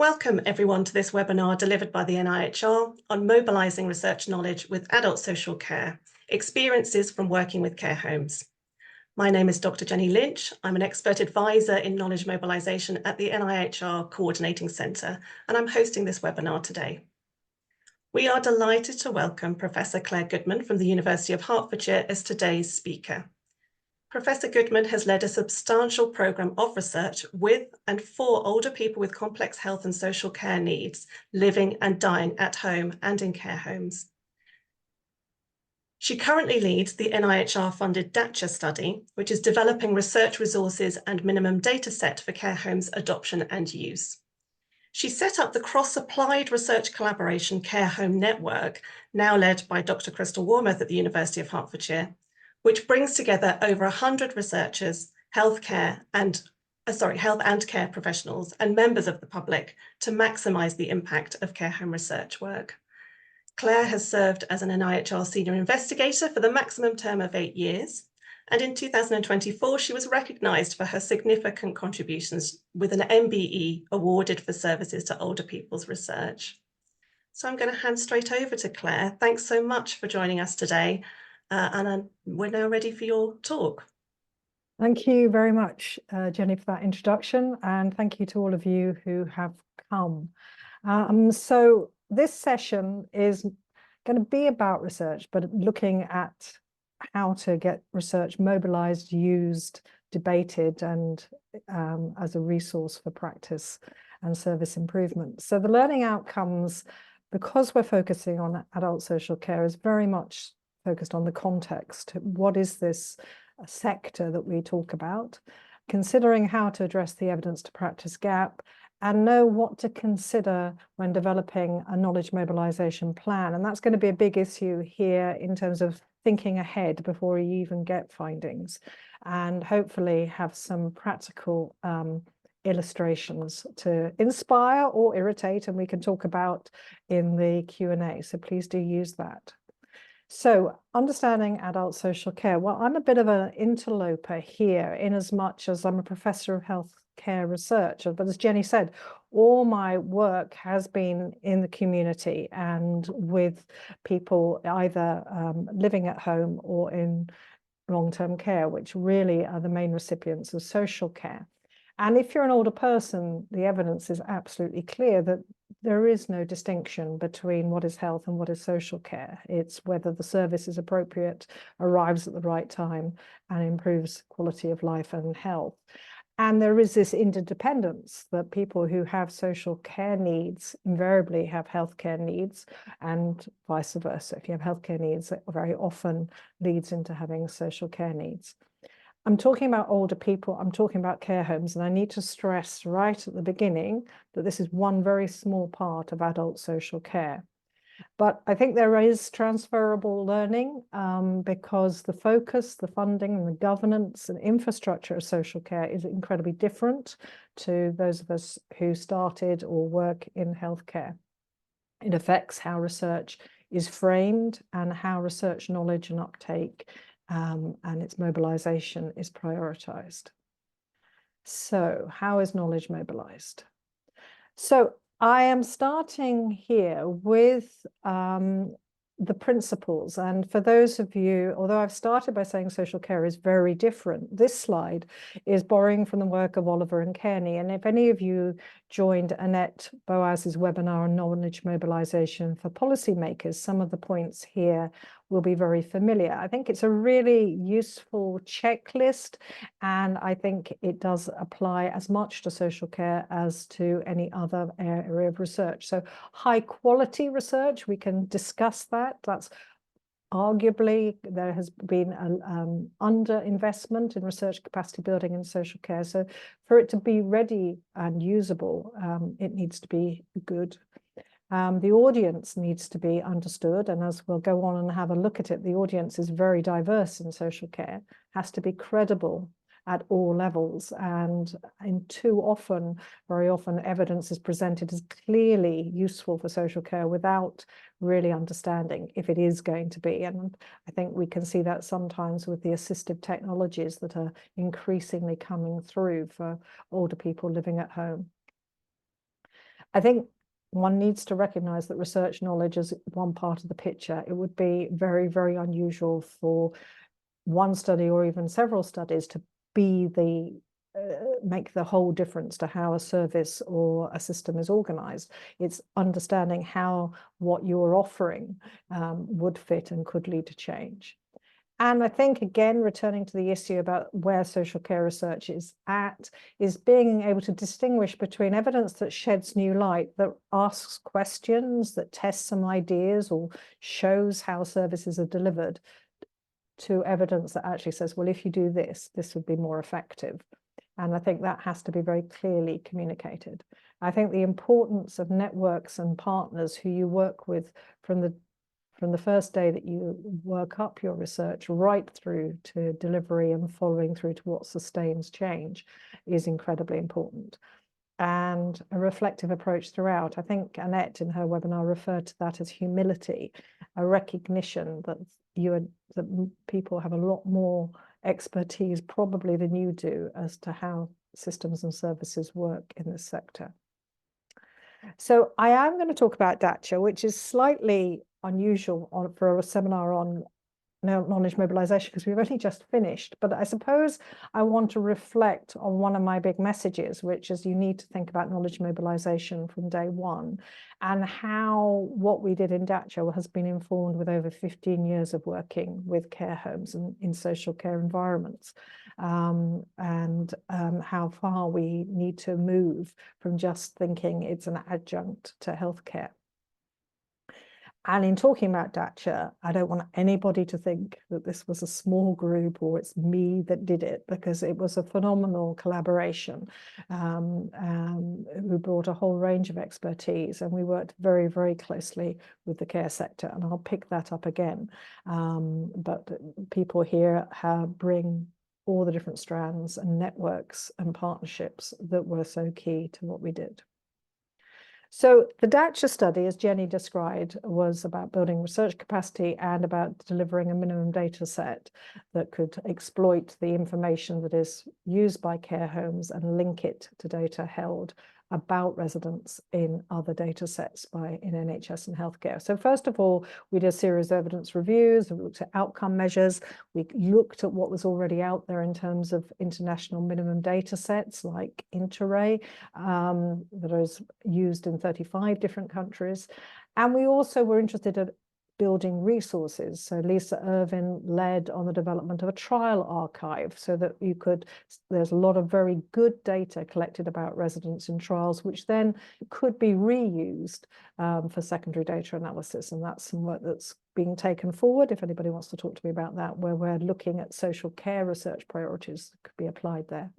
Welcome everyone to this webinar delivered by the NIHR on mobilising research knowledge with adult social care, experiences from working with care homes. My name is Dr. Jenny Lynch. I'm an expert advisor in knowledge mobilisation at the NIHR Coordinating Centre, and I'm hosting this webinar today. We are delighted to welcome Professor Claire Goodman from the University of Hertfordshire as today's speaker. Professor Goodman has led a substantial programme of research with and for older people with complex health and social care needs, living and dying at home and in care homes. She currently leads the NIHR-funded DACHA study, which is developing research resources and minimum data set for care homes adoption and use. She set up the cross-applied research collaboration care home network, now led by Dr. Crystal Wormuth at the University of Hertfordshire, which brings together over 100 researchers, health and care professionals and members of the public to maximise the impact of care home research work. Claire has served as an NIHR senior investigator for the maximum term of 8 years, and in 2024 she was recognised for her significant contributions with an MBE awarded for services to older people's research. So I'm going to hand straight over to Claire. Thanks so much for joining us today. We're now ready for your talk. Thank you very much, Jenny, for that introduction, and thank you to all of you who have come. So this session is going to be about research, but looking at how to get research mobilised, used, debated, and as a resource for practice and service improvement. So the learning outcomes, because we're focusing on adult social care, is very much focused on the context. What is this sector that we talk about? Considering how to address the evidence to practice gap, and know what to consider when developing a knowledge mobilisation plan. And that's going to be a big issue here in terms of thinking ahead before you even get findings, and hopefully have some practical illustrations to inspire or irritate, and we can talk about in the Q&A. So please do use that. So understanding adult social care. Well, I'm a bit of an interloper here in as much as I'm a professor of healthcare research. But as Jenny said, all my work has been in the community and with people either living at home or in long-term care, which really are the main recipients of social care. And if you're an older person, the evidence is absolutely clear that there is no distinction between what is health and what is social care. It's whether the service is appropriate, arrives at the right time, and improves quality of life and health. And there is this interdependence that people who have social care needs invariably have healthcare needs, and vice versa. If you have healthcare needs, it very often leads into having social care needs. I'm talking about older people, I'm talking about care homes, and I need to stress right at the beginning that this is one very small part of adult social care. But I think there is transferable learning because the focus, the funding, and the governance and infrastructure of social care is incredibly different to those of us who started or work in healthcare. It affects how research is framed and how research knowledge and uptake and its mobilisation is prioritised. So how is knowledge mobilised? So I am starting here with the principles. And for those of you, although I've started by saying social care is very different, this slide is borrowing from the work of Oliver and Kearney. And if any of you joined Annette Boaz's webinar on knowledge mobilisation for policymakers, some of the points here will be very familiar. I think it's a really useful checklist, and I think it does apply as much to social care as to any other area of research. So high quality research, we can discuss that. That's arguably there has been an underinvestment in research capacity building in social care. So for it to be ready and usable, it needs to be good. The audience needs to be understood, and as we'll go on and have a look at it, the audience is very diverse in social care, has to be credible at all levels, and very often evidence is presented as clearly useful for social care without really understanding if it is going to be. And I think we can see that sometimes with the assistive technologies that are increasingly coming through for older people living at home. I think one needs to recognize that research knowledge is one part of the picture. It would be very, very unusual for one study or even several studies to be the make the whole difference to how a service or a system is organized. It's understanding how what you're offering would fit and could lead to change. And I think, again, returning to the issue about where social care research is at, is being able to distinguish between evidence that sheds new light, that asks questions, that tests some ideas or shows how services are delivered, to evidence that actually says, well, if you do this, this would be more effective. And I think that has to be very clearly communicated. I think the importance of networks and partners who you work with from the first day that you work up your research right through to delivery and following through to what sustains change is incredibly important. And a reflective approach throughout. I think Annette in her webinar referred to that as humility, a recognition that that people have a lot more expertise probably than you do as to how systems and services work in this sector. So I am going to talk about DACHA, which is slightly unusual for a seminar on knowledge mobilization because we've only just finished, but I suppose I want to reflect on one of my big messages, which is you need to think about knowledge mobilization from day one, and how what we did in DACHA has been informed with over 15 years of working with care homes and in social care environments, and how far we need to move from just thinking it's an adjunct to healthcare. And in talking about DACHA, I don't want anybody to think that this was a small group or it's me that did it, because it was a phenomenal collaboration who brought a whole range of expertise, and we worked very, very closely with the care sector, and I'll pick that up again. But people here bring all the different strands and networks and partnerships that were so key to what we did. So the DACHA study, as Jenny described, was about building research capacity and about delivering a minimum data set that could exploit the information that is used by care homes and link it to data held about residents in other data sets in NHS and healthcare. So first of all, we did a series of evidence reviews, we looked at outcome measures, we looked at what was already out there in terms of international minimum data sets like Interarray that is used in 35 different countries. And we also were interested in building resources. So Lisa Irvin led on the development of a trial archive so that there's a lot of very good data collected about residents in trials, which then could be reused for secondary data analysis. And that's some work that's being taken forward. If anybody wants to talk to me about that, where we're looking at social care research priorities that could be applied there.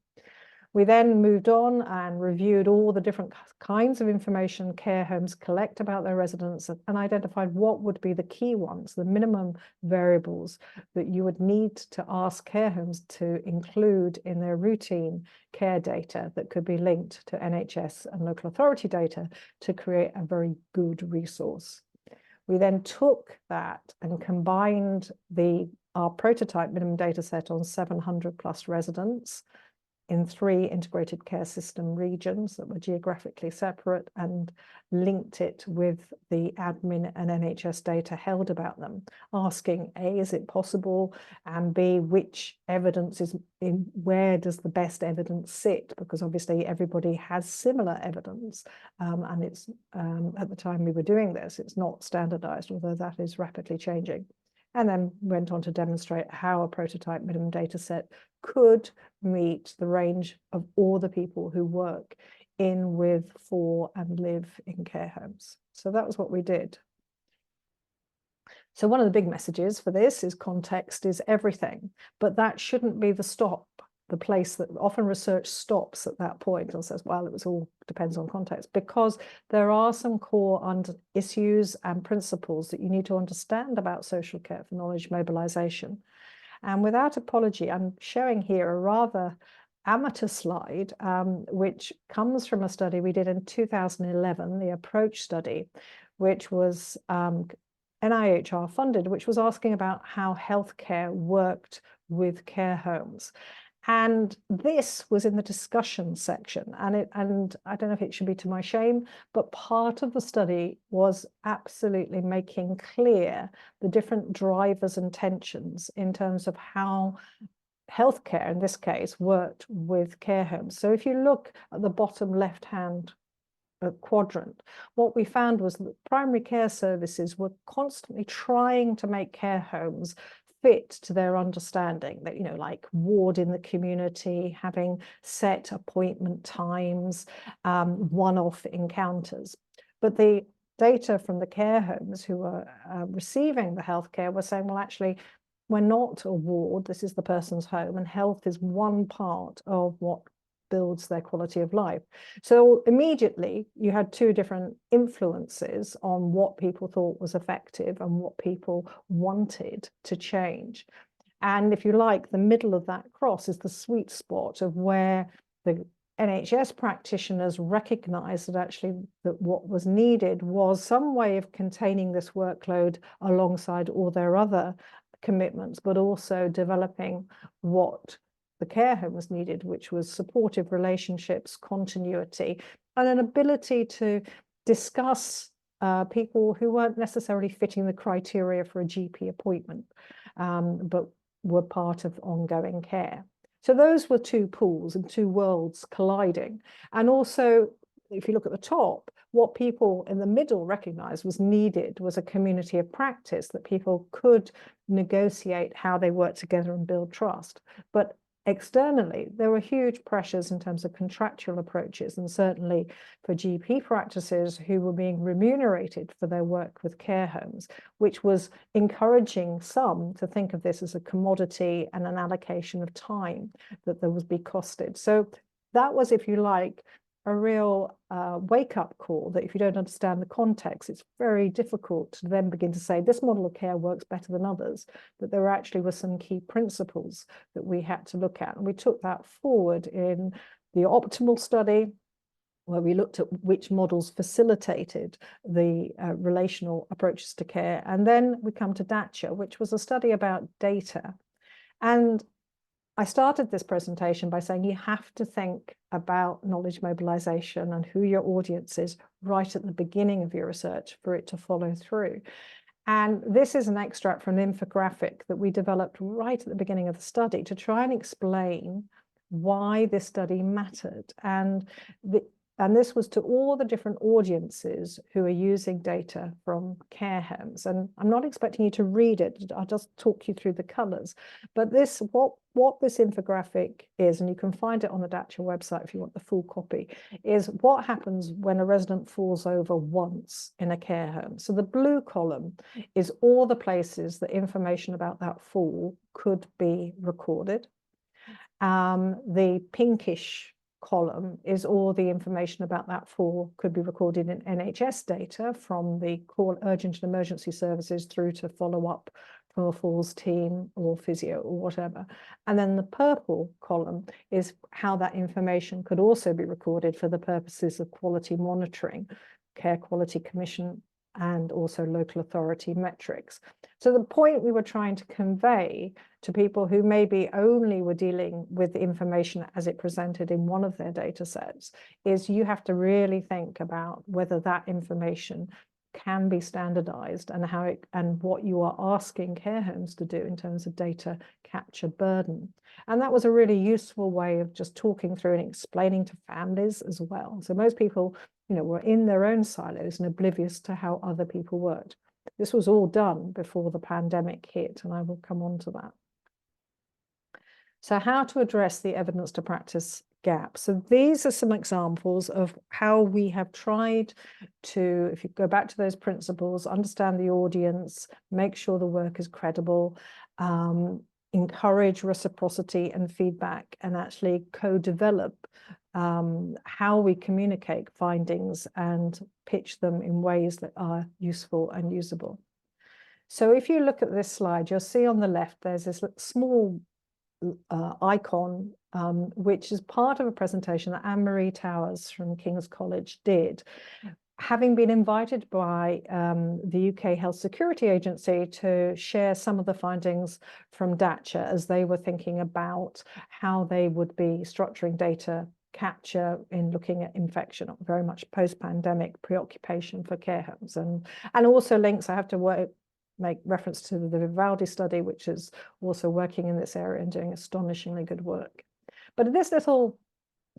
We then moved on and reviewed all the different kinds of information care homes collect about their residents and identified what would be the key ones, the minimum variables that you would need to ask care homes to include in their routine care data that could be linked to NHS and local authority data to create a very good resource. We then took that and combined our prototype minimum data set on 700 plus residents in 3 integrated care system regions that were geographically separate, and linked it with the admin and NHS data held about them, asking A, is it possible, and B, which evidence is in, where does the best evidence sit, because obviously everybody has similar evidence, and it's at the time we were doing this, it's not standardized, although that is rapidly changing. And then went on to demonstrate how a prototype minimum data set could meet the range of all the people who work in, with, for, and live in care homes. So that was what we did. So one of the big messages for this is context is everything, but that shouldn't be the place that often research stops at that point and says, well, it all depends on context, because there are some core issues and principles that you need to understand about social care for knowledge mobilization. And without apology, I'm showing here a rather amateur slide, which comes from a study we did in 2011, the Approach study, which was NIHR funded, which was asking about how healthcare worked with care homes. And this was in the discussion section. And I don't know if it should be to my shame, but part of the study was absolutely making clear the different drivers and tensions in terms of how healthcare, in this case, worked with care homes. So if you look at the bottom left-hand quadrant, what we found was that primary care services were constantly trying to make care homes fit to their understanding, that, you know, like ward in the community, having set appointment times, one-off encounters. But the data from the care homes who were receiving the healthcare were saying, well, actually, we're not a ward, this is the person's home, and health is one part of what builds their quality of life. So immediately you had two different influences on what people thought was effective and what people wanted to change. And if you like, the middle of that cross is the sweet spot of where the NHS practitioners recognized that actually that what was needed was some way of containing this workload alongside all their other commitments, but also developing what the care home was needed, which was supportive relationships, continuity, and an ability to discuss people who weren't necessarily fitting the criteria for a GP appointment, but were part of ongoing care. So those were two pools and two worlds colliding. And also, if you look at the top, what people in the middle recognized was needed was a community of practice, that people could negotiate how they work together and build trust. But externally, there were huge pressures in terms of contractual approaches, and certainly for GP practices who were being remunerated for their work with care homes, which was encouraging some to think of this as a commodity and an allocation of time that there would be costed. So that was, if you like, a real wake-up call that if you don't understand the context, it's very difficult to then begin to say this model of care works better than others, but there actually were some key principles that we had to look at. And we took that forward in the optimal study, where we looked at which models facilitated the relational approaches to care. And then we come to DACHA, which was a study about data. And I started this presentation by saying you have to think about knowledge mobilization and who your audience is right at the beginning of your research for it to follow through. And this is an extract from an infographic that we developed right at the beginning of the study to try and explain why this study mattered. And this was to all the different audiences who are using data from care homes. And I'm not expecting you to read it, I'll just talk you through the colors. But this, what this infographic is, and you can find it on the DACHA website if you want the full copy, is what happens when a resident falls over once in a care home. So the blue column is all the places that information about that fall could be recorded. The pinkish column is all the information about that fall could be recorded in NHS data, from the call urgent and emergency services through to follow up from a falls team or physio or whatever. And then the purple column is how that information could also be recorded for the purposes of quality monitoring, Care Quality Commission, and also local authority metrics. So the point we were trying to convey to people who maybe only were dealing with the information as it presented in one of their data sets is you have to really think about whether that information can be standardized and how it, and what you are asking care homes to do in terms of data capture burden. And that was a really useful way of just talking through and explaining to families as well. So most people, you know, were in their own silos and oblivious to how other people worked. This was all done before the pandemic hit, and I will come on to that. So how to address the evidence to practice gap. So these are some examples of how we have tried to, if you go back to those principles, understand the audience, make sure the work is credible, encourage reciprocity and feedback, and actually co-develop how we communicate findings and pitch them in ways that are useful and usable. So if you look at this slide, you'll see on the left, there's this small icon, which is part of a presentation that Anne-Marie Towers from King's College did, having been invited by the UK Health Security Agency to share some of the findings from DACHA as they were thinking about how they would be structuring data capture in looking at infection, very much post-pandemic preoccupation for care homes, and also links. I have to make reference to the Vivaldi study, which is also working in this area and doing astonishingly good work. But this little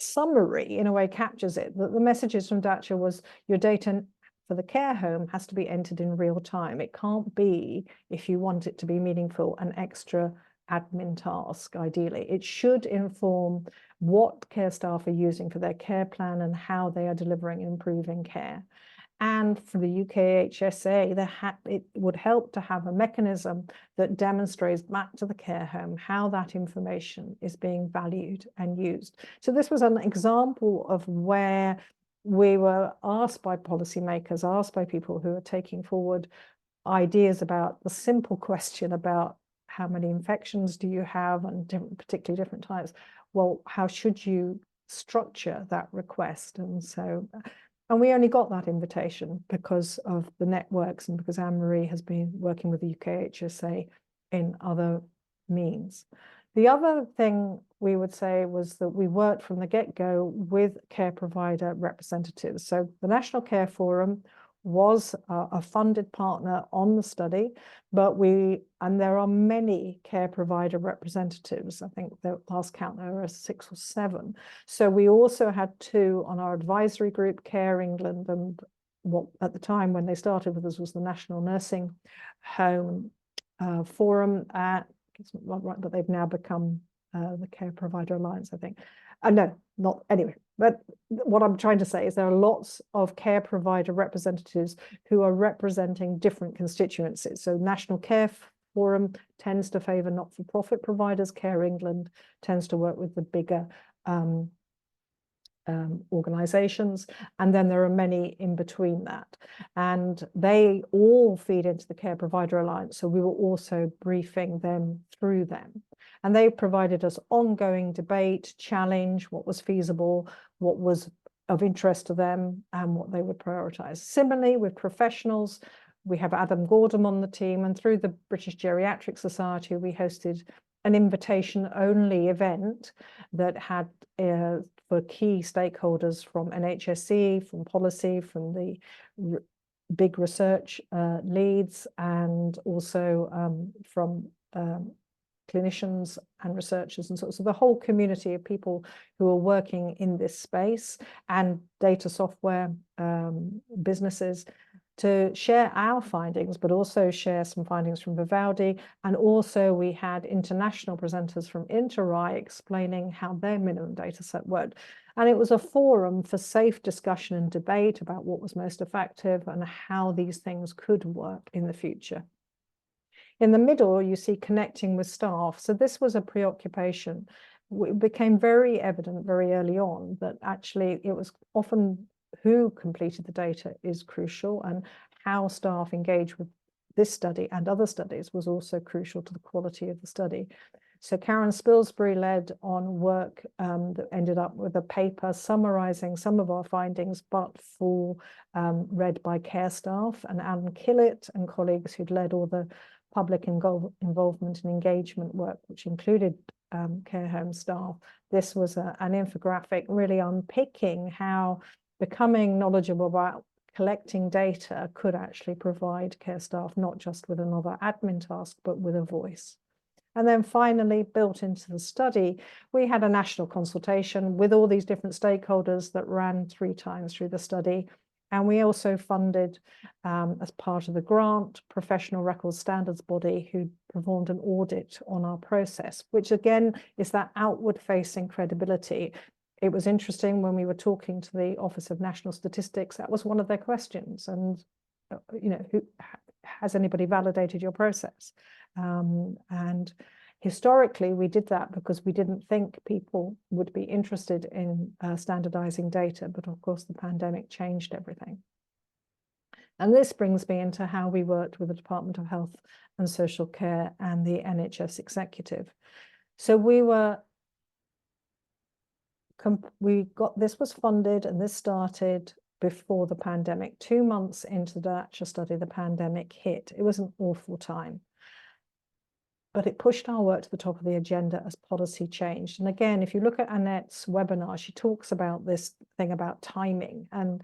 summary in a way captures it. The messages from DACHA was your data for the care home has to be entered in real time. It can't be, if you want it to be meaningful, an extra admin task. Ideally, it should inform what care staff are using for their care plan and how they are delivering and improving care. And for the UKHSA, it would help to have a mechanism that demonstrates back to the care home how that information is being valued and used. So this was an example of where we were asked by policymakers, asked by people who are taking forward ideas about the simple question about how many infections do you have, and particularly different types. Well, how should you structure that request? And we only got that invitation because of the networks and because Anne-Marie has been working with the UKHSA in other means. The other thing we would say was that we worked from the get-go with care provider representatives. So the National Care Forum was a funded partner on the study, and there are many care provider representatives. I think the last count there are 6 or 7. So we also had 2 on our advisory group, Care England, and what at the time when they started with us was the National Nursing Home Forum. It's not right, but they've now become the Care Provider Alliance, I think. No, not anyway. But what I'm trying to say is there are lots of care provider representatives who are representing different constituencies. So National Care Forum tends to favour not-for-profit providers. Care England tends to work with the bigger organisations, and then there are many in between that, and they all feed into the Care Provider Alliance. So we were also briefing them through them, and they provided us ongoing debate, challenge what was feasible, what was of interest to them, and what they would prioritise. Similarly, with professionals, we have Adam Gordon on the team, and through the British Geriatric Society, we hosted an invitation-only event that had for key stakeholders from NHSE, from policy, from the big research leads, and also from clinicians and researchers, and so the whole community of people who are working in this space, and data software businesses, to share our findings, but also share some findings from Vivaldi. And also we had international presenters from Inter-RAI explaining how their minimum data set worked. And it was a forum for safe discussion and debate about what was most effective and how these things could work in the future. In the middle, you see connecting with staff. So this was a preoccupation. It became very evident very early on that actually it was often who completed the data is crucial, and how staff engage with this study and other studies was also crucial to the quality of the study. So Karen Spilsbury led on work that ended up with a paper summarising some of our findings, but read by care staff, and Alan Killett and colleagues who'd led all the public involvement and engagement work, which included care home staff. This was an infographic really unpicking how becoming knowledgeable about collecting data could actually provide care staff not just with another admin task, but with a voice. And then finally, built into the study, we had a national consultation with all these different stakeholders that ran 3 times through the study. And we also funded, as part of the grant, Professional Records Standards Body, who performed an audit on our process, which again is that outward-facing credibility. It was interesting when we were talking to the Office of National Statistics, that was one of their questions. And, has anybody validated your process? And historically, we did that because we didn't think people would be interested in standardizing data. But of course, the pandemic changed everything. And this brings me into how we worked with the Department of Health and Social Care and the NHS executive. So this was funded, and this started before the pandemic. 2 months into the DACHA study, the pandemic hit. It was an awful time. But it pushed our work to the top of the agenda as policy changed. And again, if you look at Annette's webinar, she talks about this thing about timing. And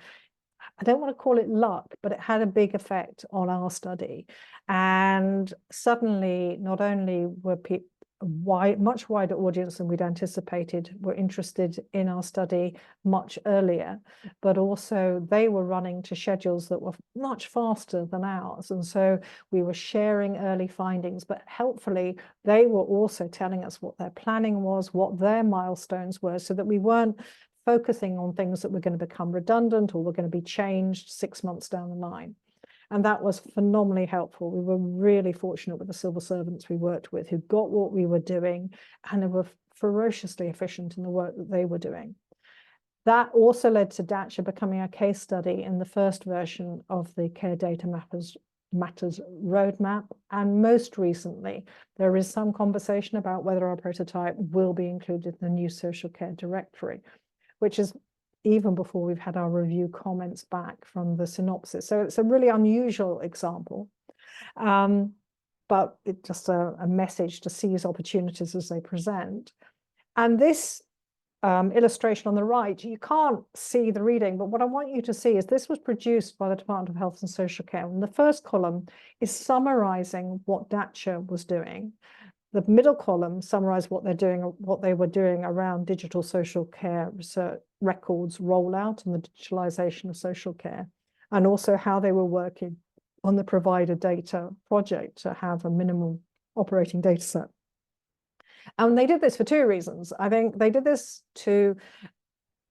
I don't want to call it luck, but it had a big effect on our study. And suddenly, not only were people, much wider audience than we'd anticipated were interested in our study much earlier, but also they were running to schedules that were much faster than ours. And so we were sharing early findings, but helpfully, they were also telling us what their planning was, what their milestones were, so that we weren't focusing on things that were going to become redundant or were going to be changed 6 months down the line. And that was phenomenally helpful. We were really fortunate with the civil servants we worked with who got what we were doing, and they were ferociously efficient in the work that they were doing. That also led to DACHA becoming a case study in the first version of the Care Data Matters roadmap. And most recently, there is some conversation about whether our prototype will be included in the new social care directory, which is even before we've had our review comments back from the synopsis. So it's a really unusual example, but it's just a message to seize opportunities as they present. And this illustration on the right, you can't see the reading, but what I want you to see is this was produced by the Department of Health and Social Care. And the first column is summarizing what DACHA was doing. The middle column summarized what they were doing around digital social care research records rollout and the digitalization of social care, and also how they were working on the provider data project to have a minimum operating data set. And they did this for 2 reasons. I think they did this to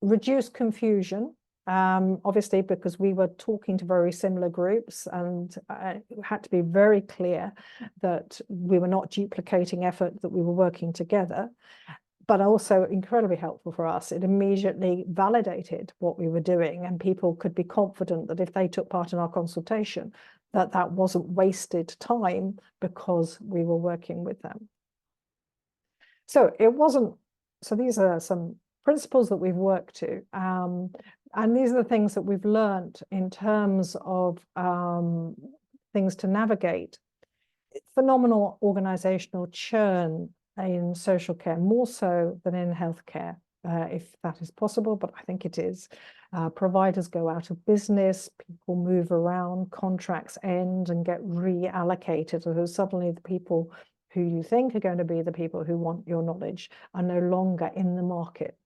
reduce confusion, obviously because we were talking to very similar groups, and it had to be very clear that we were not duplicating effort, that we were working together, but also incredibly helpful for us. It immediately validated what we were doing, and people could be confident that if they took part in our consultation, that that wasn't wasted time because we were working with them. So it wasn't, so these are some principles that we've worked to, and these are the things that we've learned in terms of things to navigate. Phenomenal organizational churn in social care, more so than in healthcare, if that is possible, but I think it is. Providers go out of business, people move around, contracts end and get reallocated. So suddenly the people who you think are going to be the people who want your knowledge are no longer in the market.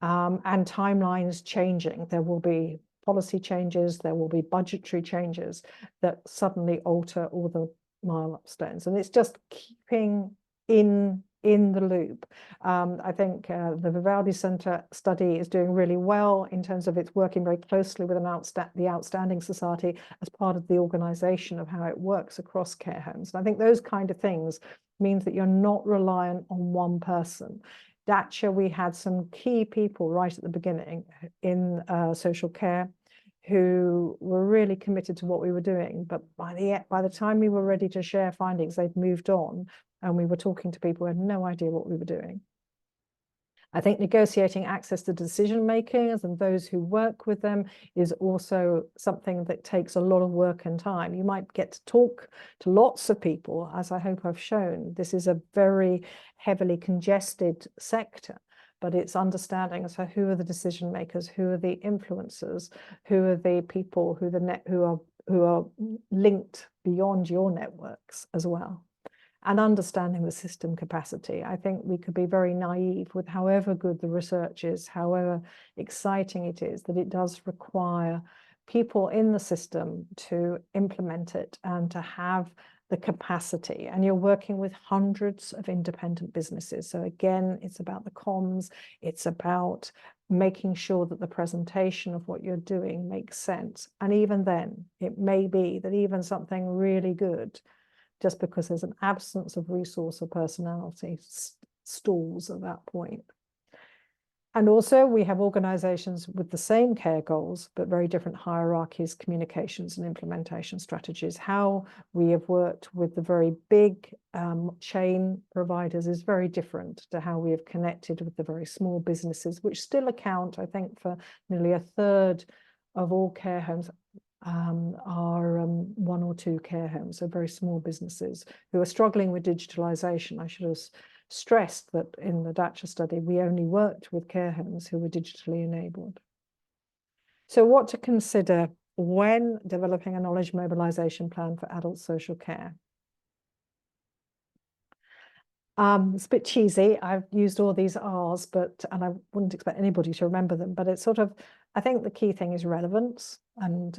And timelines changing. There will be policy changes, there will be budgetary changes that suddenly alter all the milestones. And it's just keeping in the loop. I think the Vivaldi Center study is doing really well in terms of it's working very closely with the Outstanding Society as part of the organization of how it works across care homes. And I think those kind of things means that you're not reliant on one person. DACHA, we had some key people right at the beginning in social care who were really committed to what we were doing. But by the time we were ready to share findings, they'd moved on, and we were talking to people who had no idea what we were doing. I think negotiating access to decision makers and those who work with them is also something that takes a lot of work and time. You might get to talk to lots of people, as I hope I've shown. This is a very heavily congested sector, but it's understanding so who are the decision makers, who are the influencers, who are the people who are linked beyond your networks as well. And understanding the system capacity. I think we could be very naive with however good the research is, however exciting it is, that it does require people in the system to implement it and to have the capacity. And you're working with hundreds of independent businesses. So again, it's about the comms, it's about making sure that the presentation of what you're doing makes sense. And even then, it may be that even something really good, just because there's an absence of resource or personality, stalls at that point. And also we have organizations with the same care goals, but very different hierarchies, communications and implementation strategies. How we have worked with the very big chain providers is very different to how we have connected with the very small businesses, which still account, I think, for nearly a third of all care homes are 1 or 2 care homes, so very small businesses who are struggling with digitalization. I should have stressed that in the DACHA study, we only worked with care homes who were digitally enabled. So what to consider when developing a knowledge mobilization plan for adult social care? It's a bit cheesy. I've used all these R's, and I wouldn't expect anybody to remember them, but it's sort of, I think the key thing is relevance. And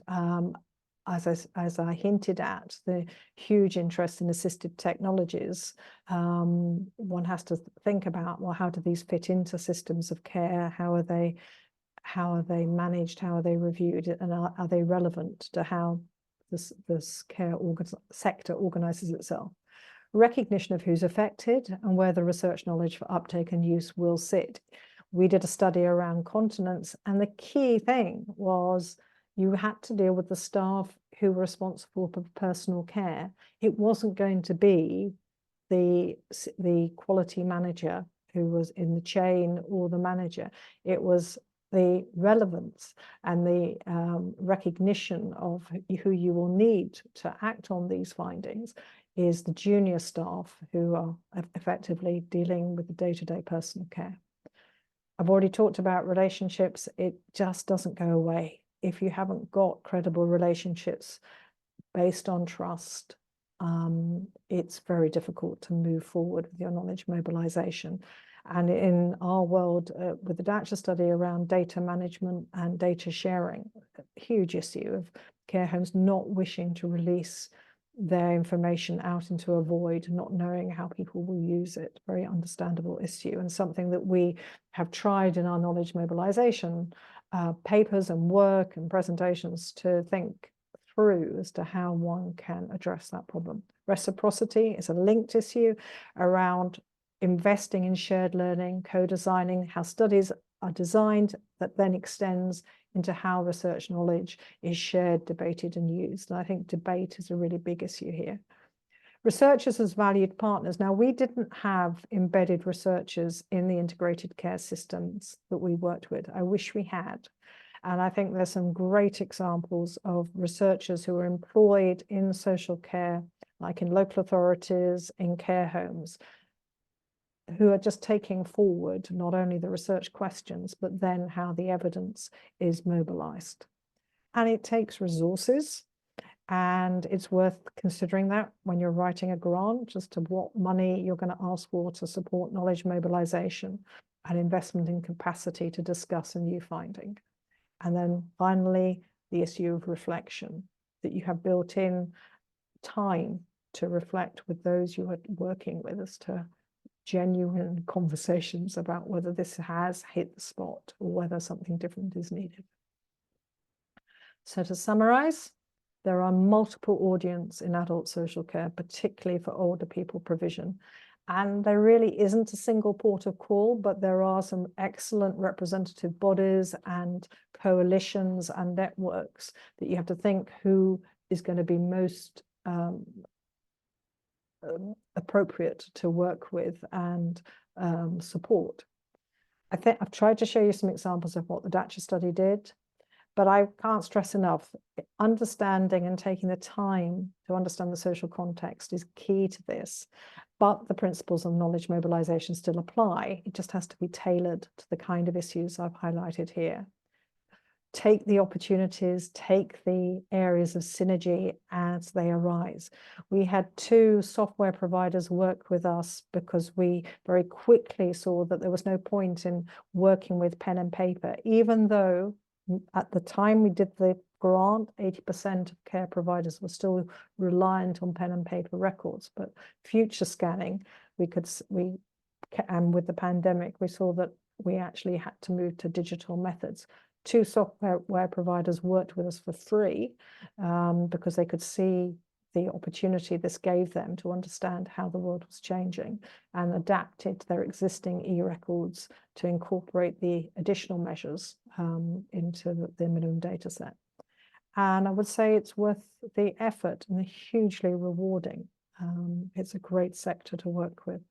as I hinted at, the huge interest in assistive technologies, one has to think about, well, how do these fit into systems of care? How are they managed? How are they reviewed? And are they relevant to how this care sector organizes itself? Recognition of who's affected and where the research knowledge for uptake and use will sit. We did a study around continence, and the key thing was you had to deal with the staff who were responsible for personal care. It wasn't going to be the quality manager who was in the chain or the manager. It was the relevance and the recognition of who you will need to act on these findings is the junior staff who are effectively dealing with the day-to-day personal care. I've already talked about relationships. It just doesn't go away. If you haven't got credible relationships based on trust, it's very difficult to move forward with your knowledge mobilization. And in our world, with the DACHA study around data management and data sharing, a huge issue of care homes not wishing to release their information out into a void, not knowing how people will use it. Very understandable issue, and something that we have tried in our knowledge mobilization papers and work and presentations to think through as to how one can address that problem. Reciprocity is a linked issue around investing in shared learning, co-designing, how studies are designed that then extends into how research knowledge is shared, debated, and used. And I think debate is a really big issue here. Researchers as valued partners. Now, we didn't have embedded researchers in the integrated care systems that we worked with. I wish we had. And I think there's some great examples of researchers who are employed in social care, like in local authorities, in care homes, who are just taking forward not only the research questions, but then how the evidence is mobilized. And it takes resources, and it's worth considering that when you're writing a grant as to what money you're going to ask for to support knowledge mobilization and investment in capacity to discuss a new finding. And then finally, the issue of reflection, that you have built in time to reflect with those you are working with as to genuine conversations about whether this has hit the spot or whether something different is needed. So to summarize, there are multiple audiences in adult social care, particularly for older people provision. And there really isn't a single port of call, but there are some excellent representative bodies and coalitions and networks that you have to think who is going to be most appropriate to work with and support. I think I've tried to show you some examples of what the DACHA study did, but I can't stress enough, understanding and taking the time to understand the social context is key to this, but the principles of knowledge mobilization still apply. It just has to be tailored to the kind of issues I've highlighted here. Take the opportunities, take the areas of synergy as they arise. We had 2 software providers work with us because we very quickly saw that there was no point in working with pen and paper, even though at the time we did the grant, 80% of care providers were still reliant on pen and paper records. But future scanning, and with the pandemic, we saw that we actually had to move to digital methods. 2 software providers worked with us for free because they could see the opportunity this gave them to understand how the world was changing and adapted their existing e-records to incorporate the additional measures into the minimum data set. And I would say it's worth the effort and hugely rewarding. It's a great sector to work with.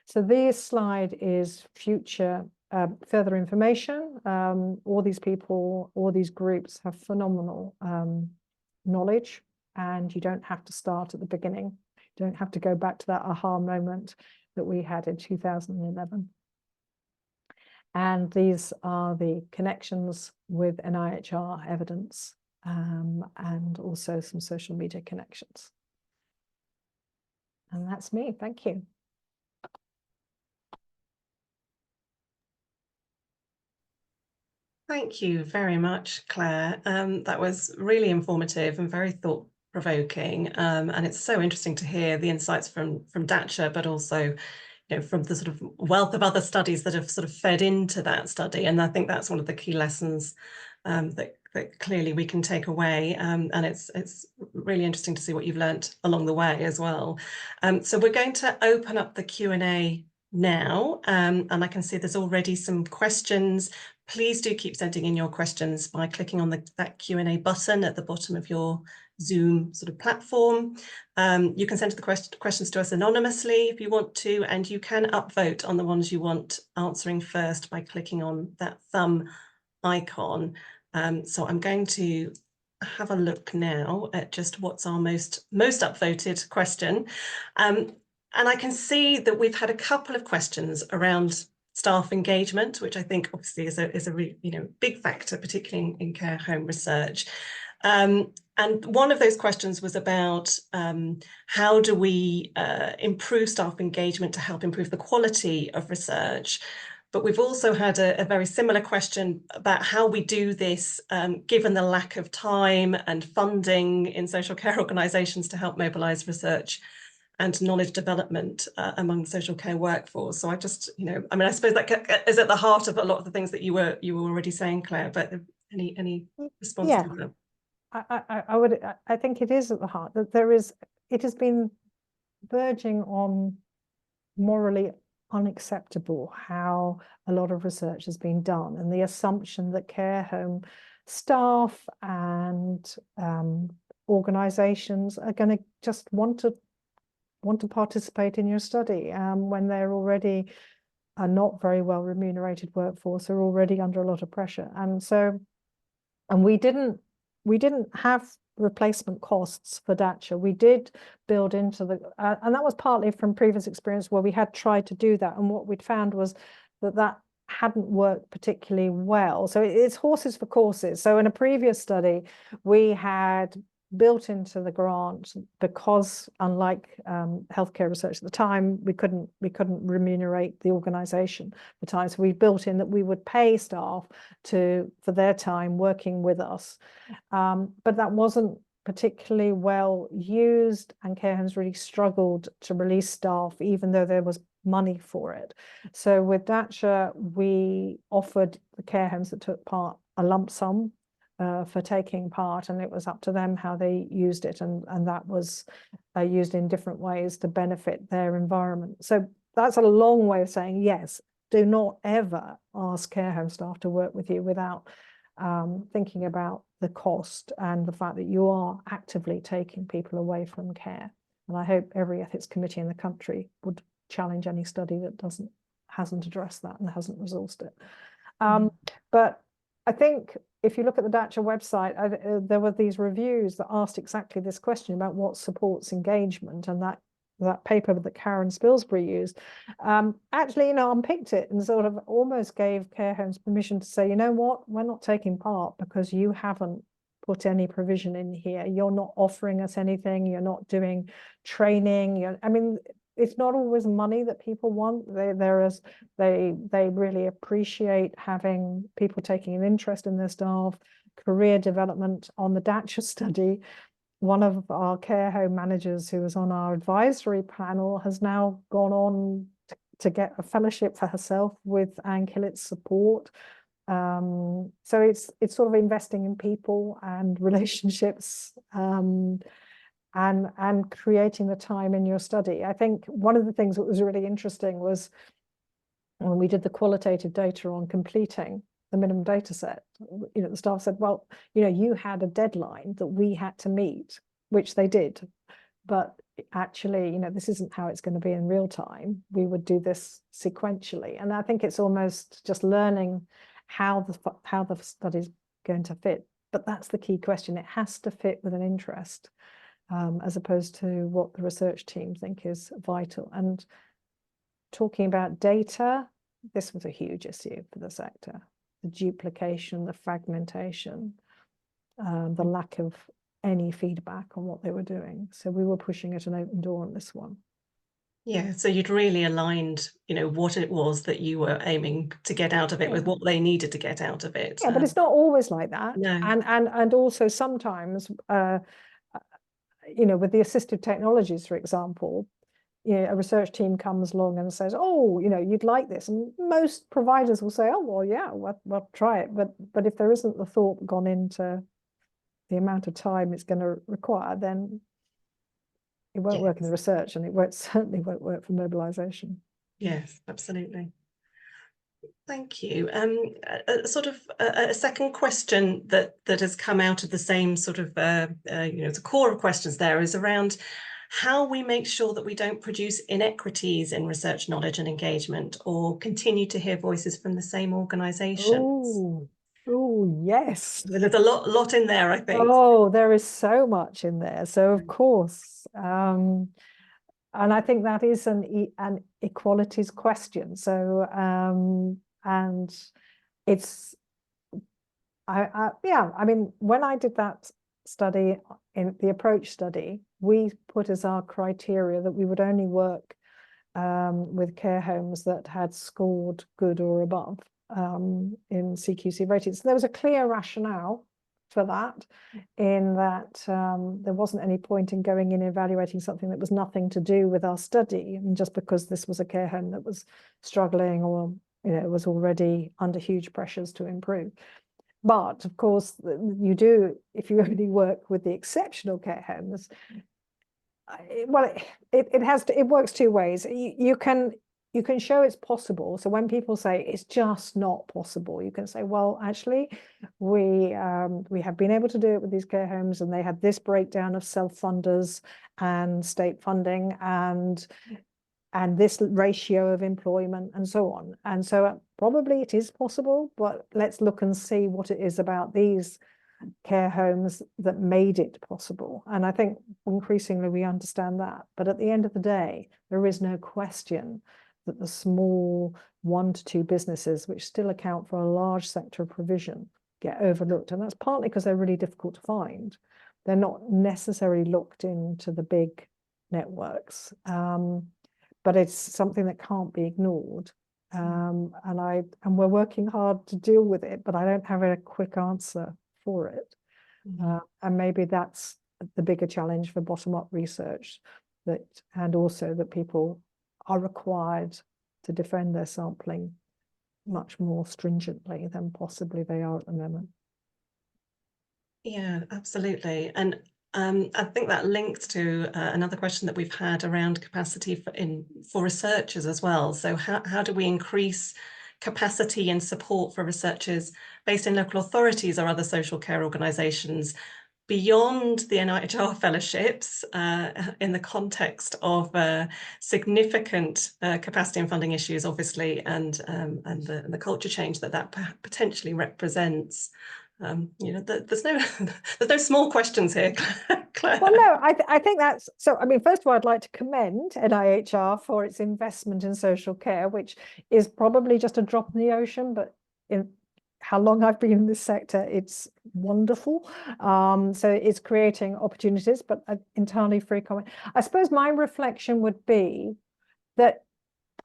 So this slide is future further information. All these people, all these groups have phenomenal knowledge, and you don't have to start at the beginning. You don't have to go back to that aha moment that we had in 2011. And these are the connections with NIHR evidence, and also some social media connections. And that's me. Thank you. Thank you very much, Claire. That was really informative and very thought-provoking. And it's so interesting to hear the insights from DACHA, but also, from the sort of wealth of other studies that have sort of fed into that study. And I think that's one of the key lessons that clearly we can take away. And it's really interesting to see what you've learnt along the way as well. So we're going to open up the Q&A now, and I can see there's already some questions. Please do keep sending in your questions by clicking on that Q&A button at the bottom of your Zoom sort of platform. You can send the questions to us anonymously if you want to, and you can upvote on the ones you want answering first by clicking on that thumb icon. So I'm going to have a look now at just what's our most upvoted question. And I can see that we've had a couple of questions around staff engagement, which I think obviously is a big factor, particularly in care home research. And one of those questions was about how do we improve staff engagement to help improve the quality of research. But we've also had a very similar question about how we do this, given the lack of time and funding in social care organisations to help mobilise research and knowledge development among the social care workforce. So I just, I suppose that is at the heart of a lot of the things that you were already saying, Claire, but any response to that? I think it is at the heart that it has been verging on morally unacceptable how a lot of research has been done, and the assumption that care home staff and organisations are going to just want to participate in your study when they're already a not very well remunerated workforce, are already under a lot of pressure. And we didn't have replacement costs for DACHA. We did build into the, and that was partly from previous experience where we had tried to do that. And what we'd found was that hadn't worked particularly well. So it's horses for courses. So in a previous study, we had built into the grant, because unlike healthcare research at the time, we couldn't remunerate the organisation for time. So we built in that we would pay staff for their time working with us, but that wasn't particularly well used, and care homes really struggled to release staff even though there was money for it. So with DACHA, we offered the care homes that took part a lump sum for taking part, and it was up to them how they used it, and that was used in different ways to benefit their environment. So that's a long way of saying, yes, do not ever ask care home staff to work with you without thinking about the cost and the fact that you are actively taking people away from care. And I hope every ethics committee in the country would challenge any study that hasn't addressed that and hasn't resourced it. But I think if you look at the DACHA website, there were these reviews that asked exactly this question about what supports engagement, and that paper that Karen Spilsbury used actually, unpicked it and sort of almost gave care homes permission to say, you know what, we're not taking part because you haven't put any provision in here. You're not offering us anything. You're not doing training. It's not always money that people want. They really appreciate having people taking an interest in their staff, career development. On the DACHA study, one of our care home managers who was on our advisory panel has now gone on to get a fellowship for herself with Anne Killett's support. So it's sort of investing in people and relationships, and creating the time in your study. I think one of the things that was really interesting was when we did the qualitative data on completing the minimum data set, the staff said, well, you had a deadline that we had to meet, which they did. but actually, this isn't how it's going to be in real time. We would do this sequentially. And I think it's almost just learning how the study's going to fit. But that's the key question. It has to fit with an interest, as opposed to what the research team think is vital. And talking about data, this was a huge issue for the sector. The duplication, the fragmentation, the lack of any feedback on what they were doing. So we were pushing at an open door on this one. Yeah, so you'd really aligned, what it was that you were aiming to get out of it with what they needed to get out of it. Yeah, but it's not always like that. No. And also sometimes, with the assistive technologies, for example, a research team comes along and says, oh, you'd like this. And most providers will say, oh, well, yeah, we'll try it. But if there isn't the thought gone into the amount of time it's going to require, then it won't work in the research, and it certainly won't work for mobilisation. Yes, absolutely. Thank you. A second question that has come out of the same sort of, the core of questions there is around how we make sure that we don't produce inequities in research knowledge and engagement, or continue to hear voices from the same organisations. Oh, yes. There's a lot in there, I think. Oh, there is so much in there. So of course, and I think that is an equalities question. So and it's I mean, when I did that study, in the approach study, we put as our criteria that we would only work with care homes that had scored good or above in CQC ratings. So there was a clear rationale for that, in that there wasn't any point in going in evaluating something that was nothing to do with our study, and just because this was a care home that was struggling, or was already under huge pressures to improve. But of course, you do, if you only work with the exceptional care homes, well, it works two ways. You can show it's possible. So when people say it's just not possible, you can say, well, actually, we have been able to do it with these care homes, and they had this breakdown of self-funders and state funding, and this ratio of employment, and so on. And so probably it is possible, but let's look and see what it is about these care homes that made it possible. And I think increasingly we understand that. But at the end of the day, there is no question that the small 1 to 2 businesses, which still account for a large sector of provision, get overlooked. And that's partly because they're really difficult to find. They're not necessarily looked into the big networks. But it's something that can't be ignored. And we're working hard to deal with it, but I don't have a quick answer for it. And maybe that's the bigger challenge for bottom-up research, and also that people are required to defend their sampling much more stringently than possibly they are at the moment. Yeah, absolutely. And I think that links to another question that we've had around capacity for researchers as well. So how do we increase capacity and support for researchers based in local authorities or other social care organisations beyond the NIHR fellowships, in the context of significant capacity and funding issues, obviously, and the culture change that potentially represents? There's no small questions here, Claire. Well, no, I think that's so. I mean, first of all, I'd like to commend NIHR for its investment in social care, which is probably just a drop in the ocean, but in how long I've been in this sector, it's wonderful. So it's creating opportunities, but entirely free comment. I suppose my reflection would be that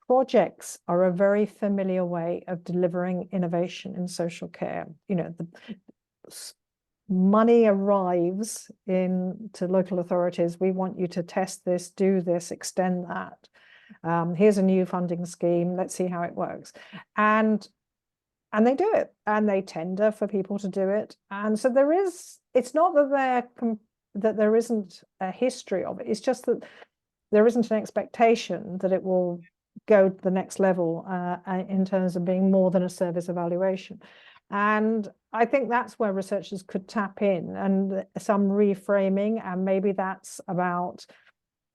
projects are a very familiar way of delivering innovation in social care. The money arrives to local authorities. We want you to test this, do this, extend that. Here's a new funding scheme. Let's see how it works. And they do it, and they tender for people to do it. And so it's not that there isn't a history of it. It's just that there isn't an expectation that it will go to the next level in terms of being more than a service evaluation. And I think that's where researchers could tap in, and some reframing, and maybe that's about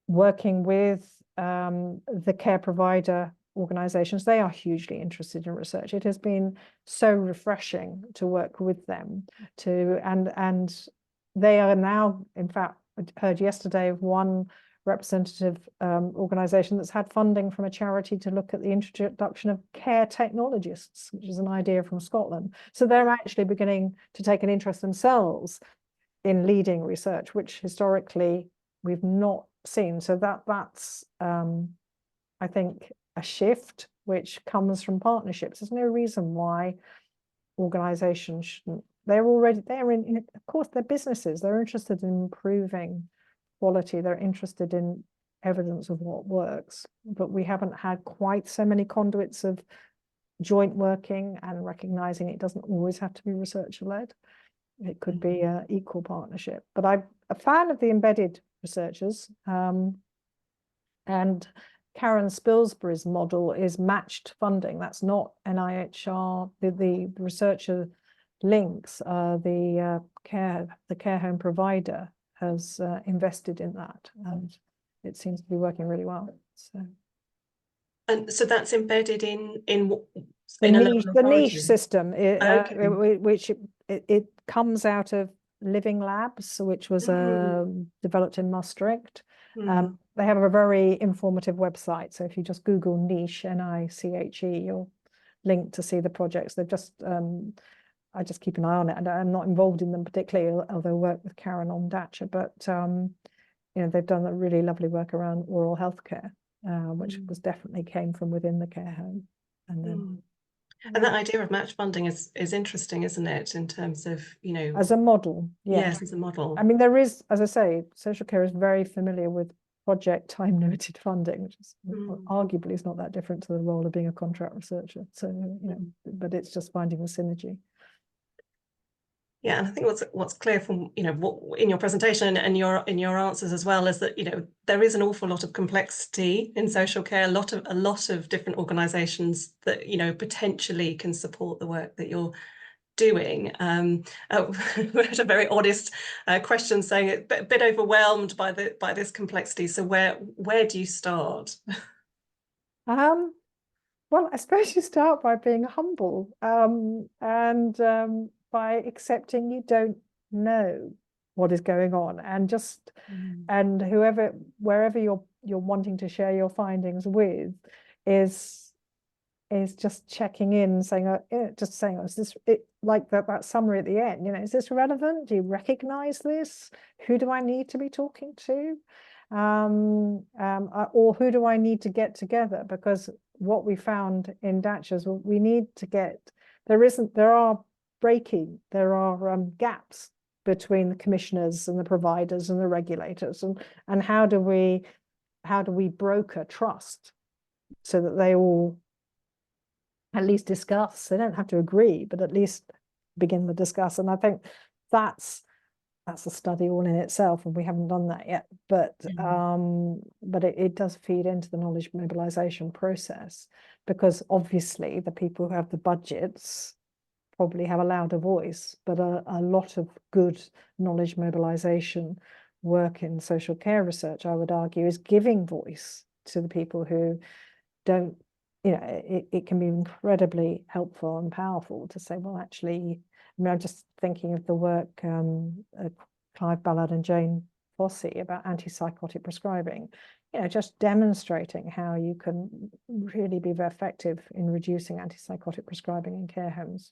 working with the care provider organizations, they are hugely interested in research. It has been so refreshing to work with them and they are now, in fact, I heard yesterday of one representative organization that's had funding from a charity to look at the introduction of care technologists, which is an idea from Scotland. So they're actually beginning to take an interest themselves in leading research, which historically we've not seen. So that's I think a shift which comes from partnerships. There's no reason why organizations shouldn't. They're in, of course, they're businesses. They're interested in improving quality. They're interested in evidence of what works, but we haven't had quite so many conduits of joint working and recognizing it doesn't always have to be researcher-led. It could be an equal partnership. But I'm a fan of the embedded researchers, and Karen Spilsbury's model is matched funding. That's not NIHR. The researcher links, the care home provider has invested in that, and it seems to be working really well. So, and so that's embedded in the niche system, okay. which it comes out of Living Labs, which was developed in Maastricht. They have a very informative website. So if you just Google niche, NICHE, you'll link to see the projects. They've just, I just keep an eye on it, and I'm not involved in them particularly, although I work with Karen on DACHA, but you know, they've done a really lovely work around oral healthcare, which was definitely came from within the care home. And then and that idea of match funding is interesting, isn't it, in terms of, you know, as a model. Yes, as a model. I mean, there is, as I say, social care is very familiar with project time limited funding, which is arguably is not that different to the role of being a contract researcher. So, you know, but it's just finding the synergy. Yeah, and I think what's clear from, you know, what in your presentation and in your answers as well is that, you know, there is an awful lot of complexity in social care, a lot of different organisations that, you know, potentially can support the work that you're doing. We had a very honest question saying a bit overwhelmed by this complexity. So where do you start? Well, I suppose you start by being humble and by accepting you don't know what is going on, and just and wherever you're wanting to share your findings with is just checking in, saying is this it, like that summary at the end, you know, is this relevant? Do you recognize this? Who do I need to be talking to? Or who do I need to get together? Because what we found in DACHA is we need to get, there are gaps between the commissioners and the providers and the regulators, and how do we broker trust so that they all at least discuss. They don't have to agree, but at least begin to discuss. And I think that's a study all in itself, and we haven't done that yet. But it does feed into the knowledge mobilisation process, because obviously the people who have the budgets probably have a louder voice, but a lot of good knowledge mobilisation work in social care research, I would argue, is giving voice to the people who don't. You know, it can be incredibly helpful and powerful to say, well, actually, I mean, I'm just thinking of the work Clive Ballard and Jane Fossey about antipsychotic prescribing, you know, just demonstrating how you can really be very effective in reducing antipsychotic prescribing in care homes.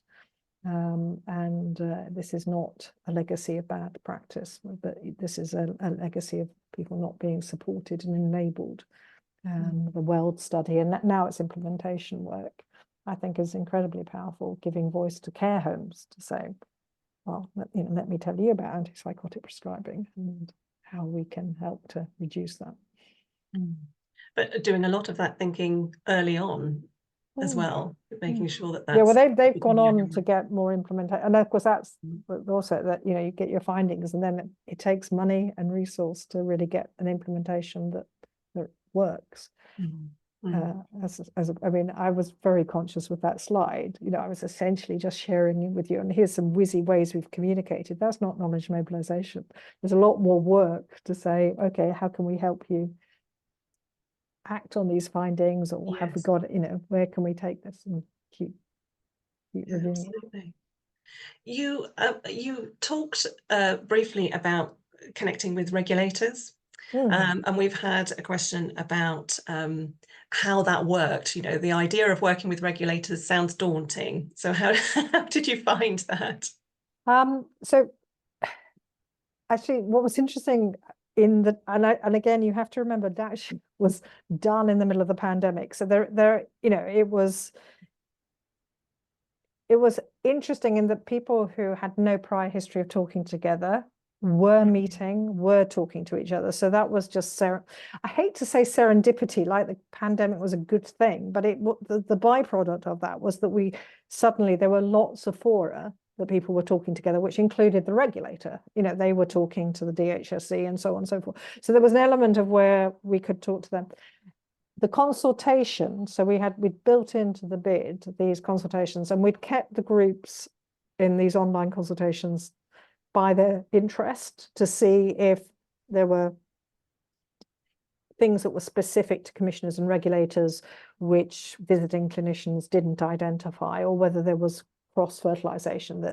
This is not a legacy of bad practice, but this is a legacy of people not being supported and enabled. The Weld study, and now its implementation work, I think, is incredibly powerful, giving voice to care homes to say, well, let me tell you about antipsychotic prescribing and how we can help to reduce that. But doing a lot of that thinking early on as well, making sure that that's... Yeah, well, they've gone on to get more implementation, and of course that's also that, you know, you get your findings, and then it takes money and resource to really get an implementation that works. I mean, I was very conscious with that slide. You know, I was essentially just sharing with you, and here's some whizzy ways we've communicated. That's not knowledge mobilisation. There's a lot more work to say, okay, how can we help you act on these findings, or have we Yes. got, where can we take this and keep reviewing it? Absolutely. You talked briefly about connecting with regulators. And we've had a question about how that worked. The idea of working with regulators sounds daunting. So how did you find that? So actually, what was interesting and again, you have to remember DACHA was done in the middle of the pandemic. So it was interesting in that people who had no prior history of talking together were meeting, were talking to each other. So that was just I hate to say serendipity, like the pandemic was a good thing, but the byproduct of that was that suddenly there were lots of fora that people were talking together, which included the regulator. They were talking to the DHSC and so on and so forth. So there was an element of where we could talk to them. The consultation, so we'd built into the bid these consultations, and we'd kept the groups in these online consultations by their interest to see if there were things that were specific to commissioners and regulators which visiting clinicians didn't identify, or whether there was cross-fertilization,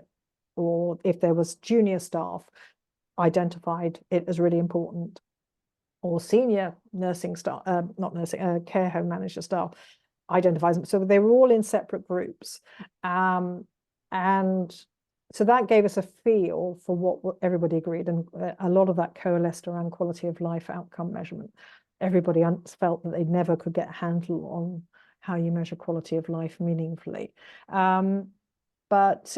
or if there was junior staff identified it as really important, or senior nursing staff, not nursing, care home manager staff identifies them. So they were all in separate groups. And so that gave us a feel for what everybody agreed. And a lot of that coalesced around quality of life outcome measurement. Everybody felt that they never could get a handle on how you measure quality of life meaningfully. But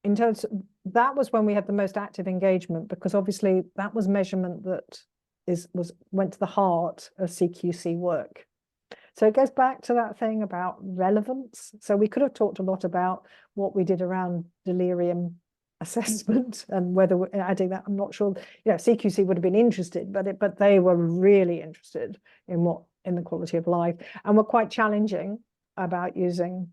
in terms of, that was when we had the most active engagement, because obviously that was measurement that went to the heart of CQC work. So it goes back to that thing about relevance. So we could have talked a lot about what we did around delirium assessment and whether we're adding that. I'm not sure. CQC would have been interested, but they were really interested in the quality of life, and were quite challenging about using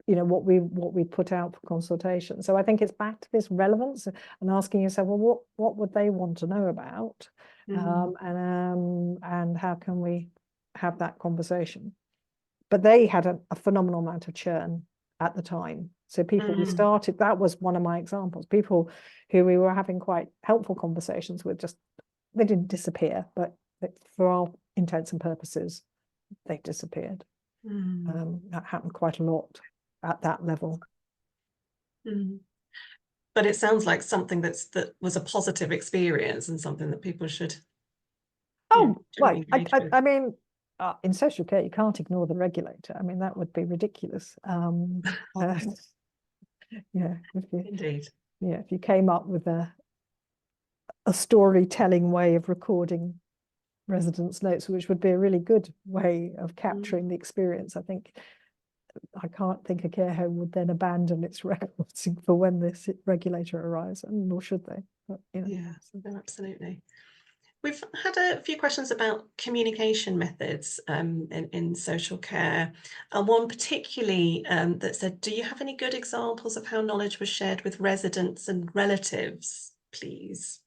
what we put out for consultation. So I think it's back to this relevance and asking yourself, well, what would they want to know about, and how can we have that conversation? But they had a phenomenal amount of churn at the time. So people we started, that was one of my examples. People who we were having quite helpful conversations with, they didn't disappear, but for our intents and purposes, they disappeared. That happened quite a lot at that level. But it sounds like something that was a positive experience and something that people should. Right. I mean, in social care, you can't ignore the regulator. I mean, that would be ridiculous. Indeed. If you came up with a storytelling way of recording residents' notes, which would be a really good way of capturing the experience, I can't think a care home would then abandon its records for when this regulator arrives, and nor should they. But, absolutely. We've had a few questions about communication methods in social care, and one particularly that said, do you have any good examples of how knowledge was shared with residents and relatives, please?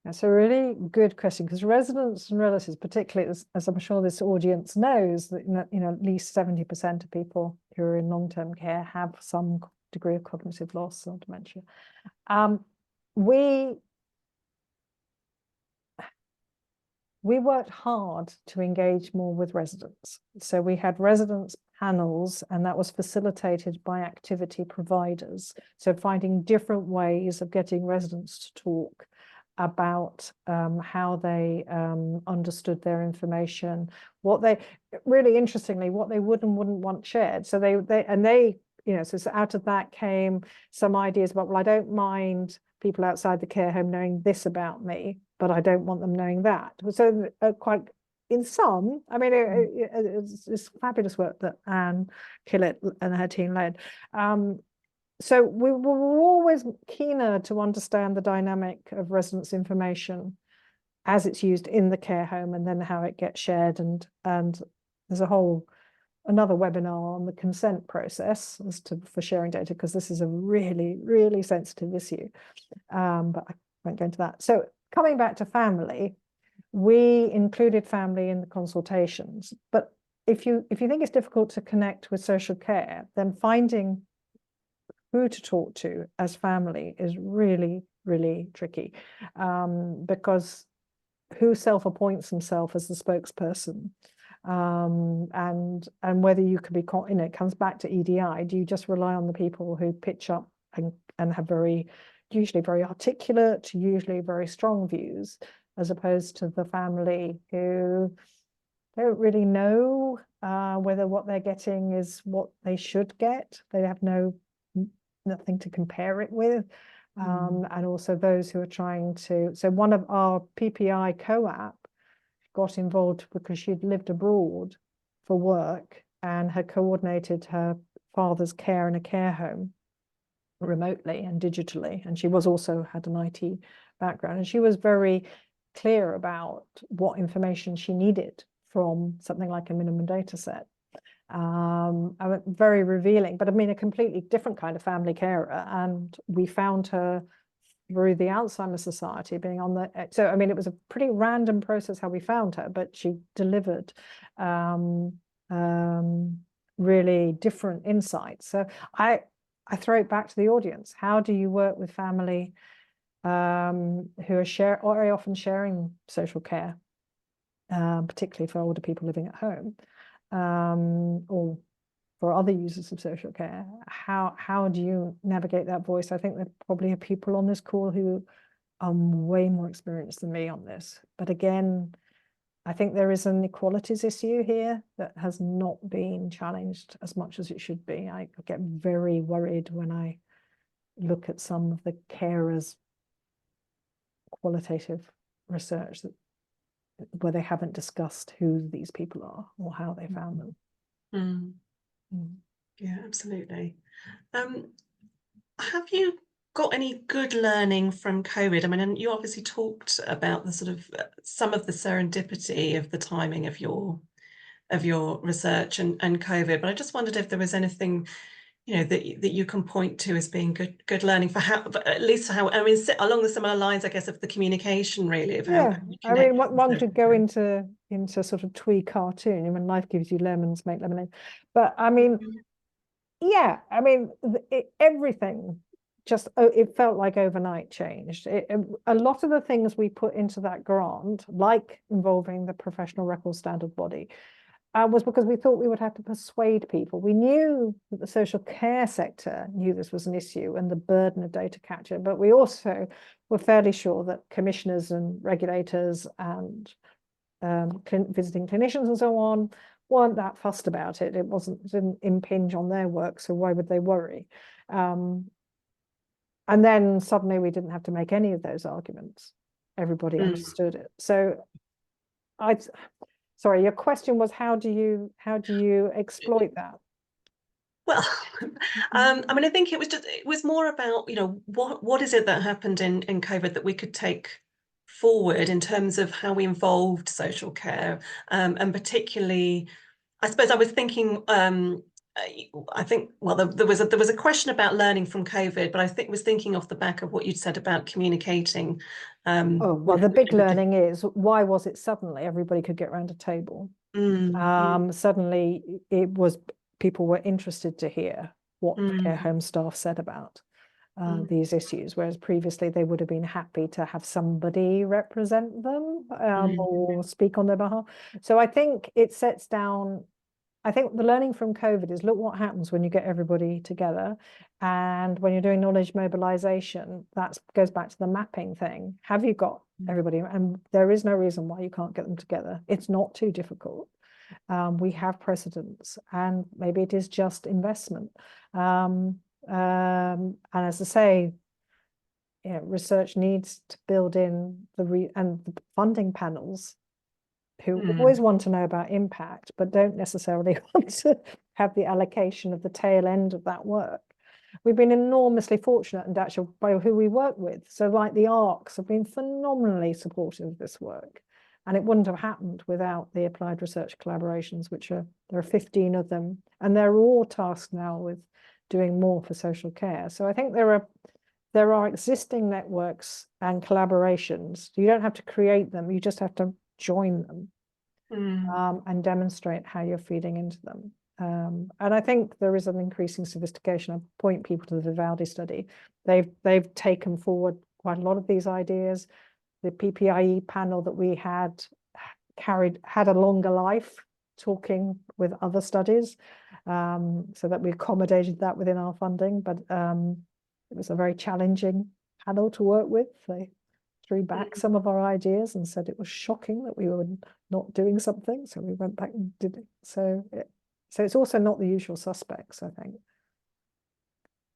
That's a really good question, because residents and relatives, particularly as I'm sure this audience knows, that at least 70% of people who are in long-term care have some degree of cognitive loss or dementia. We worked hard to engage more with residents. So we had residents panels, and that was facilitated by activity providers. So finding different ways of getting residents to talk about how they understood their information, really interestingly, what they would and wouldn't want shared. So so out of that came some ideas about, well, I don't mind people outside the care home knowing this about me, but I don't want them knowing that. So quite, in some, I mean, it's fabulous work that Anne Killett and her team led. So we were always keener to understand the dynamic of residents' information as it's used in the care home, and then how it gets shared. And there's another webinar on the consent process for sharing data, because this is a really, really sensitive issue. But I won't go into that. So coming back to family, we included family in the consultations. But if you think it's difficult to connect with social care, then finding who to talk to as family is really, really tricky, because who self-appoints himself as the spokesperson, and whether you can be, it comes back to EDI. Do you just rely on the people who pitch up and have usually very articulate, usually very strong views, as opposed to the family who don't really know whether what they're getting is what they should get. They have nothing to compare it with. And also those who are trying to, so one of our PPI co-op got involved because she'd lived abroad for work and had coordinated her father's care in a care home remotely and digitally. And she was also had an IT background, and she was very clear about what information she needed from something like a minimum data set. Very revealing, but I mean, a completely different kind of family carer. And we found her through the Alzheimer's Society being on the, so I mean, it was a pretty random process how we found her, but she delivered really different insights. So I throw it back to the audience. How do you work with family who are very often sharing social care, particularly for older people living at home, or for other users of social care? How do you navigate that voice? I think there probably are people on this call who are way more experienced than me on this. But again, I think there is an equalities issue here that has not been challenged as much as it should be. I get very worried when I look at some of the carers' qualitative research where they haven't discussed who these people are or how they found them. Yeah, absolutely. Have you got any good learning from COVID? I mean, and you obviously talked about the sort of some of the serendipity of the timing of your research and COVID, but I just wondered if there was anything, that you can point to as being good learning for how, at least how, I mean, along the similar lines, I guess, of the communication, really, of how you I mean, connect. one could go into sort of twee cartoon, when life gives you lemons, make lemonade. But I mean, yeah, I mean, everything just, it felt like overnight changed. A lot of the things we put into that grant, like involving the professional record standard body, was because we thought we would have to persuade people. We knew that the social care sector knew this was an issue and the burden of data capture, but we also were fairly sure that commissioners and regulators and visiting clinicians and so on weren't that fussed about it. It didn't impinge on their work, so why would they worry? And then suddenly we didn't have to make any of those arguments. Everybody understood it. So sorry, your question was how do you exploit that? Well, I mean, I think it was more about, what is it that happened in COVID that we could take forward in terms of how we involved social care, and particularly, I suppose I was thinking, I think, well, there was a question about learning from COVID, but I was thinking off the back of what you'd said about communicating. Well, the big learning is, why was it suddenly everybody could get around a table? Suddenly it was, people were interested to hear what the care home staff said about these issues, whereas previously they would have been happy to have somebody represent them or speak on their behalf. So I think it sets down, I think the learning from COVID is, look what happens when you get everybody together. And when you're doing knowledge mobilization, that goes back to the mapping thing. Have you got everybody? And there is no reason why you can't get them together. It's not too difficult. We have precedents, and maybe it is just investment. And as I say, research needs to build in the funding panels who always want to know about impact, but don't necessarily want to have the allocation of the tail end of that work. We've been enormously fortunate in DACHA by who we work with. So like the ARCs have been phenomenally supportive of this work. And it wouldn't have happened without the applied research collaborations, there are 15 of them, and they're all tasked now with doing more for social care. So I think there are existing networks and collaborations. You don't have to create them, you just have to join them and demonstrate how you're feeding into them. And I think there is an increasing sophistication. I point people to the Vivaldi study. They've taken forward quite a lot of these ideas. The PPIE panel that we had a longer life, talking with other studies, so that we accommodated that within our funding. But it was a very challenging panel to work with. They threw back some of our ideas and said it was shocking that we were not doing something. So we went back and did it. So it's also not the usual suspects, I think.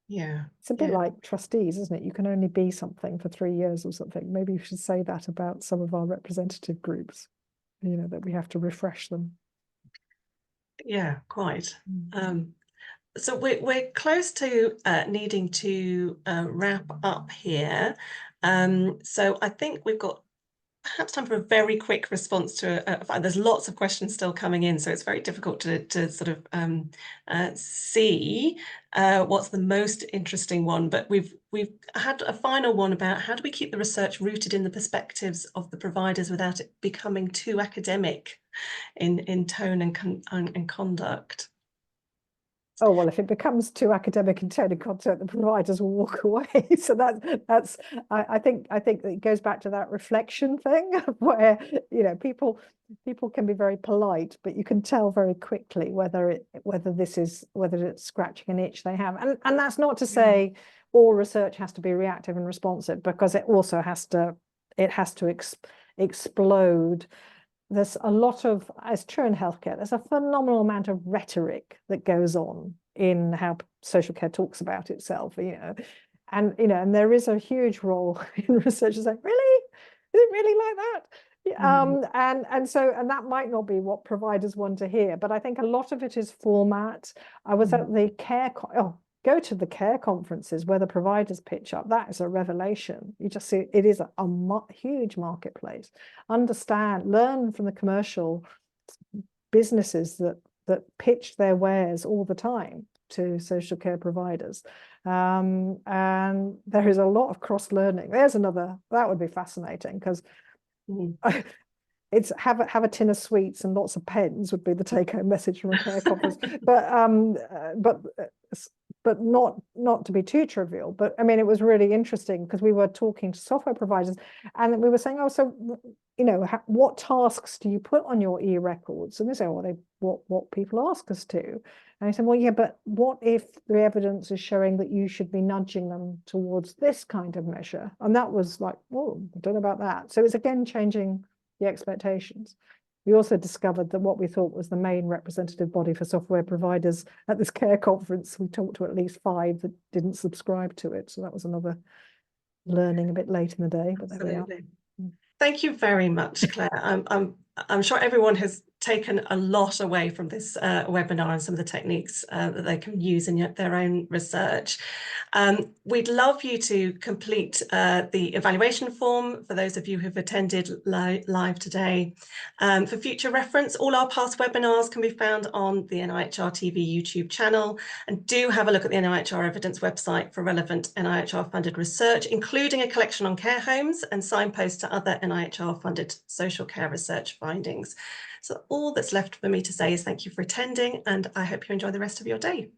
Yeah. It's a bit like trustees, isn't it? You can only be something for 3 years or something. Maybe you should say that about some of our representative groups, you know, that we have to refresh them. Yeah, quite. So we're close to needing to wrap up here. So I think we've got perhaps time for a very quick response to there's lots of questions still coming in, so it's very difficult to sort of see what's the most interesting one. But we've had a final one about how do we keep the research rooted in the perspectives of the providers without it becoming too academic in tone and conduct. Oh, well, if it becomes too academic in tone and content, the providers will walk away. So that's I think it goes back to that reflection thing where, you know, people can be very polite, but you can tell very quickly whether it's scratching an itch they have. And that's not to say all research has to be reactive and responsive, because it also has to explode. There's a lot of, as true in healthcare, there's a phenomenal amount of rhetoric that goes on in how social care talks about itself, you know, and there is a huge role in researchers saying, really, is it really like that? And that might not be what providers want to hear, but I think a lot of it is format. I was at the go to the care conferences where the providers pitch up. That is a revelation. You just see it is a huge marketplace. Learn from the commercial businesses that pitch their wares all the time to social care providers. And there is a lot of cross-learning. There's another, that would be fascinating, because it's have a tin of sweets and lots of pens would be the take-home message from a care conference. But not to be too trivial. But I mean, it was really interesting because we were talking to software providers, and we were saying, oh, so, you know, what tasks do you put on your e-records? And they say, well, what people ask us to. And I said, well, yeah, but what if the evidence is showing that you should be nudging them towards this kind of measure? And that was like, oh, I don't know about that. So it's again changing the expectations. We also discovered that what we thought was the main representative body for software providers at this care conference, we talked to at least 5 that didn't subscribe to it. So that was another learning a bit late in the day, but there we are. Thank you very much, Claire. I'm sure everyone has taken a lot away from this webinar and some of the techniques that they can use in their own research. We'd love you to complete the evaluation form for those of you who've attended live today. For future reference, all our past webinars can be found on the NIHR TV YouTube channel, and do have a look at the NIHR evidence website for relevant NIHR funded research, including a collection on care homes and signposts to other NIHR funded social care research findings. So all that's left for me to say is thank you for attending, and I hope you enjoy the rest of your day.